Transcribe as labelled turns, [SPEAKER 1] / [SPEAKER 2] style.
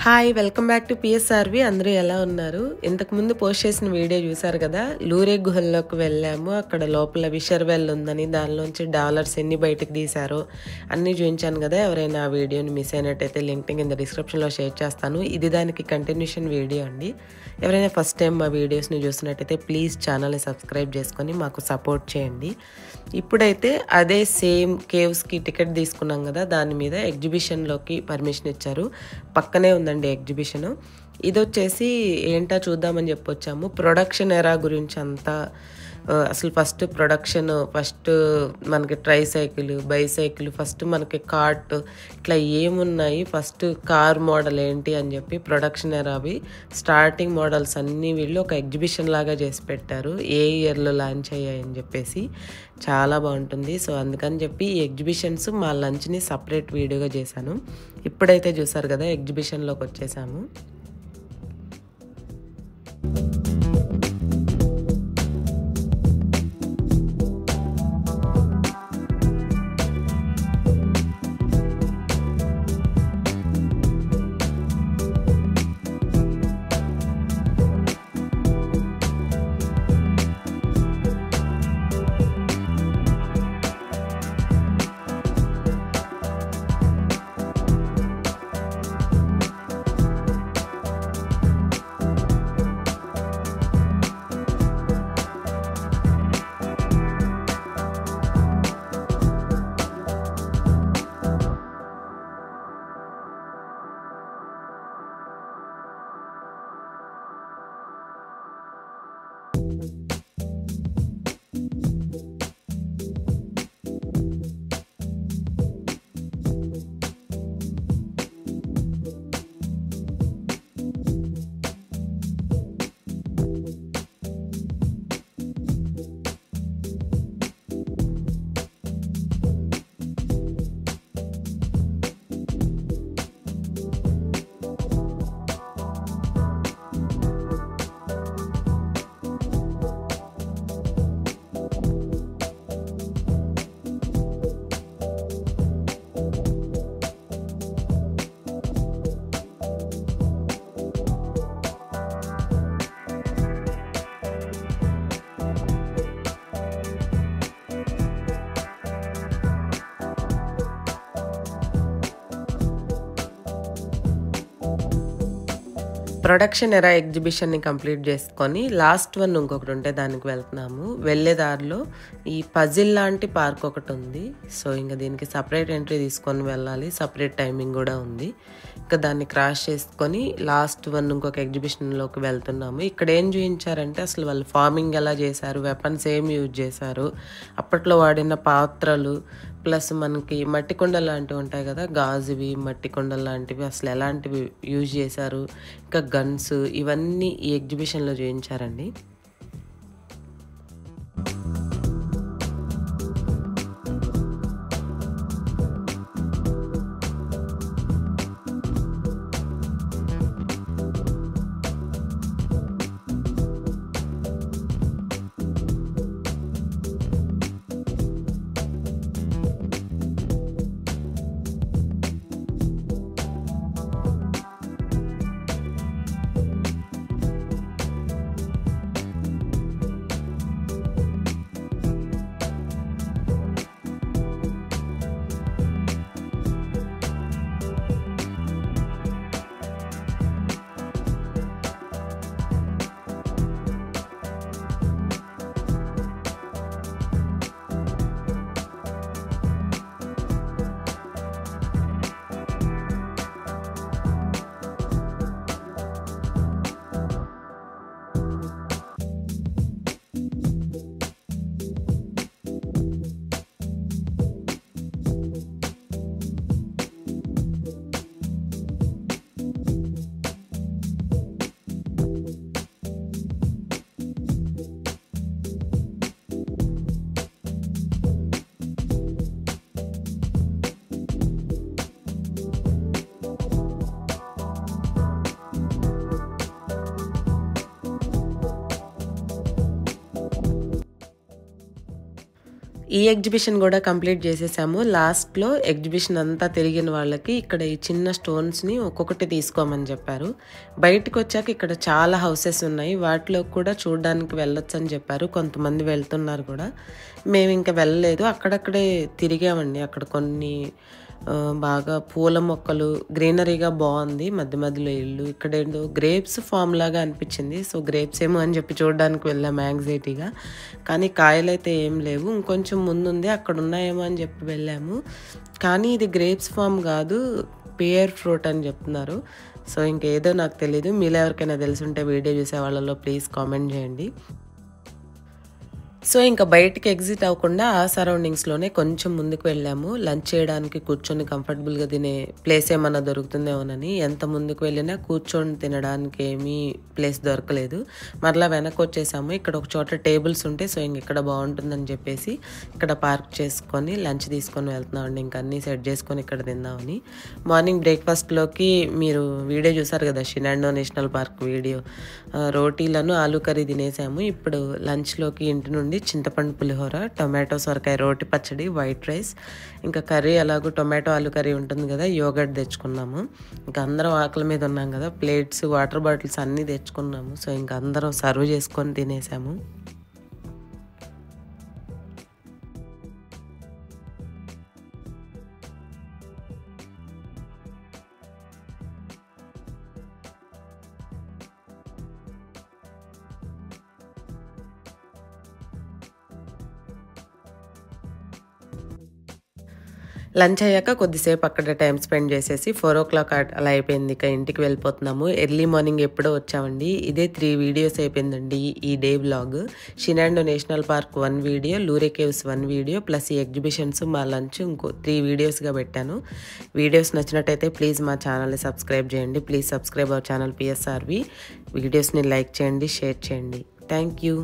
[SPEAKER 1] Hi welcome back to PSRV. అందరూ ఎలా ఉన్నారు? ఇంతకుముందు పోస్ట్ చేసిన వీడియో చూసారు కదా, లూరే గుహల్లోకి వెళ్ళాము. అక్కడ లోపల విషర్ వెల్ ఉందని, దానిలోంచి డాలర్స్ ఎన్ని బయటకు తీశారో అన్నీ చూపించాను కదా. ఎవరైనా ఆ వీడియోని మిస్ అయినట్టయితే లింక్ కింద డిస్క్రిప్షన్లో షేర్ చేస్తాను. ఇది దానికి కంటిన్యూషన్ వీడియో అండి. ఎవరైనా ఫస్ట్ టైం మా వీడియోస్ని చూసినట్టయితే ప్లీజ్ ఛానల్ని సబ్స్క్రైబ్ చేసుకొని మాకు సపోర్ట్ చేయండి. ఇప్పుడైతే అదే సేమ్ కేవ్స్కి టికెట్ తీసుకున్నాం కదా, దాని మీద ఎగ్జిబిషన్లోకి పర్మిషన్ ఇచ్చారు. పక్కనే ఉందండి ఎగ్జిబిషను. ఇది వచ్చేసి ఏంటో చూద్దామని చెప్పొచ్చాము. ప్రొడక్షన్ ఎరా గురించి అంతా, అసలు ఫస్ట్ మనకి ట్రైసైకిల్, బైసైకిల్, ఫస్ట్ మనకి కార్ట్, ఇట్లా ఏమున్నాయి, ఫస్ట్ కార్ మోడల్ ఏంటి అని చెప్పి ప్రొడక్షన్ ఎరావి స్టార్టింగ్ మోడల్స్ అన్నీ వీళ్ళు ఒక ఎగ్జిబిషన్ లాగా చేసి పెట్టారు. ఏ ఇయర్లో లాంచ్ అయ్యాయని చెప్పేసి చాలా బాగుంటుంది. సో అందుకని చెప్పి ఈ ఎగ్జిబిషన్స్ మా లంచ్ని సపరేట్ వీడియోగా చేశాను. ఇప్పుడైతే చూసారు కదా, ఎగ్జిబిషన్లోకి వచ్చేసాము. ప్రొడక్షన్ ఎరా ఎగ్జిబిషన్ని కంప్లీట్ చేసుకొని లాస్ట్ వన్ ఇంకొకటి ఉంటే దానికి వెళ్తున్నాము. వెళ్ళే దారిలో ఈ పజిల్ లాంటి పార్క్ ఒకటి ఉంది. సో ఇంకా దీనికి సపరేట్ ఎంట్రీ తీసుకొని వెళ్ళాలి, సపరేట్ టైమింగ్ కూడా ఉంది. ఇంకా దాన్ని క్రాష్ చేసుకొని లాస్ట్ వన్ ఇంకొక ఎగ్జిబిషన్లోకి వెళ్తున్నాము. ఇక్కడ ఏం చూపించారంటే అసలు వాళ్ళు ఫార్మింగ్ ఎలా చేశారు, వెపన్స్ ఏం యూజ్ చేశారు, అప్పట్లో వాడిన పాత్రలు, ప్లస్ మనకి మట్టి కుండలు లాంటివి ఉంటాయి కదా, గాజువి మట్టి కుండలు లాంటివి అసలు ఎలాంటివి యూజ్ చేశారు, ఇంకా గన్స్, ఇవన్నీ ఈ ఎగ్జిబిషన్లో చూపించారండి. ఈ ఎగ్జిబిషన్ కూడా కంప్లీట్ చేసేసాము. లాస్ట్లో ఎగ్జిబిషన్ అంతా తిరిగిన వాళ్ళకి ఇక్కడ ఈ చిన్న స్టోన్స్ని ఒక్కొక్కటి తీసుకోమని చెప్పారు. బయటకు వచ్చాక ఇక్కడ చాలా హౌసెస్ ఉన్నాయి, వాటిలో కూడా చూడడానికి వెళ్ళొచ్చు అని చెప్పారు. కొంతమంది వెళ్తున్నారు కూడా, మేము ఇంకా వెళ్ళలేదు. అక్కడక్కడే తిరిగామండి. అక్కడ కొన్ని బాగా పూల మొక్కలు గ్రీనరీగా బాగుంది, మధ్య మధ్యలో ఇల్లు. ఇక్కడ ఏంటో గ్రేప్స్ ఫామ్ లాగా అనిపించింది. సో గ్రేప్స్ ఏమో అని చెప్పి చూడడానికి వెళ్ళాము యాంగ్జైటీగా, కానీ కాయలైతే ఏం లేవు. ఇంకొంచెం ముందుంది, అక్కడ ఉన్నాయేమో అని చెప్పి వెళ్ళాము. కానీ ఇది గ్రేప్స్ ఫామ్ కాదు, పియర్ ఫ్రూట్ అని చెప్తున్నారు. సో ఇంకేదో నాకు తెలీదు. మీలో ఎవరికైనా తెలుసుంటే వీడియో చూసే వాళ్ళలో ప్లీజ్ కామెంట్ చేయండి. సో ఇంకా బయటికి ఎగ్జిట్ అవ్వకుండా ఆ సరౌండింగ్స్లోనే కొంచెం ముందుకు వెళ్ళాము. లంచ్ చేయడానికి కూర్చొని కంఫర్టబుల్గా తినే ప్లేస్ ఏమన్నా దొరుకుతుందేమోనని. ఎంత ముందుకు వెళ్ళినా కూర్చొని తినడానికి ఏమీ ప్లేస్ దొరకలేదు. మరలా వెనక్కి వచ్చేసాము. ఇక్కడ ఒక చోట టేబుల్స్ ఉంటే సో ఇంక ఇక్కడ బాగుంటుందని చెప్పేసి ఇక్కడ పార్క్ చేసుకొని లంచ్ తీసుకొని వెళ్తున్నామండి. ఇంకా అన్నీ సెట్ చేసుకొని ఇక్కడ తిందామని. మార్నింగ్ బ్రేక్ఫాస్ట్లోకి మీరు వీడియో చూసారు కదా, షినాండో నేషనల్ పార్క్ వీడియో, రోటీలను ఆలూ కర్రీ తినేసాము. ఇప్పుడు లంచ్లోకి ఇంటి నుండి చింతపండు పులిహోర, టొమాటో సొరకాయ రోటి పచ్చడి, వైట్ రైస్, ఇంకా కర్రీ అలాగూ టొమాటో ఆలూ కర్రీ ఉంటుంది కదా, యోగర్ట్ తెచ్చుకున్నాము. ఇంకా అందరం ఆకలి మీద ఉన్నాం కదా, ప్లేట్స్ వాటర్ బాటిల్స్ అన్నీ తెచ్చుకున్నాము. సో ఇంకా అందరం సర్వ్ చేసుకొని తినేసాము. లంచ్ అయ్యాక కొద్దిసేపు అక్కడ టైం స్పెండ్ చేసేసి 4 o'clock అలా అయిపోయింది. ఇక ఇంటికి వెళ్ళిపోతున్నాము. ఎర్లీ మార్నింగ్ ఎప్పుడో వచ్చామండి. ఇదే 3 వీడియోస్ అయిపోయిందండి ఈ day vlog. Shenandoah national park 1 video, Luray caves 1 video, plus ఈ ఎగ్జిబిషన్స్, మా లంచ్ ఇంకో 3 వీడియోస్గా పెట్టాను. వీడియోస్ నచ్చినట్టయితే ప్లీజ్ మా ఛానల్ని సబ్స్క్రైబ్ చేయండి. Please subscribe our channel PSRV. వీడియోస్ని లైక్ చేయండి, షేర్ చేయండి. Thank you.